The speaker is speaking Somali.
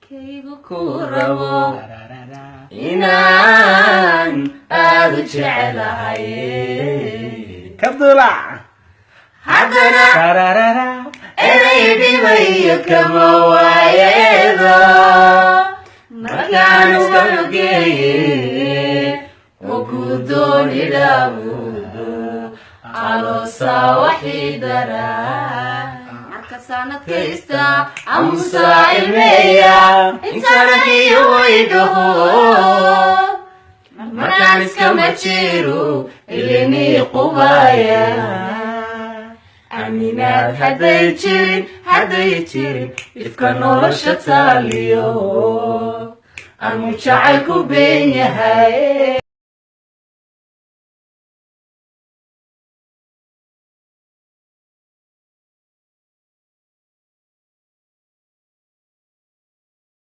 kaygu ku rabo inaan aad u jecelahay kabdula haddana eray dhibayo kama waayeedo markaan ugageeye oo ku dooni dhaabudo aloosa waxii daraa marka sanadkaysta amusaa ilmeeya intanagiyo waydhaho markaan iskama jiro ilinii qubaya aminaad hadday jirin ifka nolosha taaliyo amu jacayl ku been yahay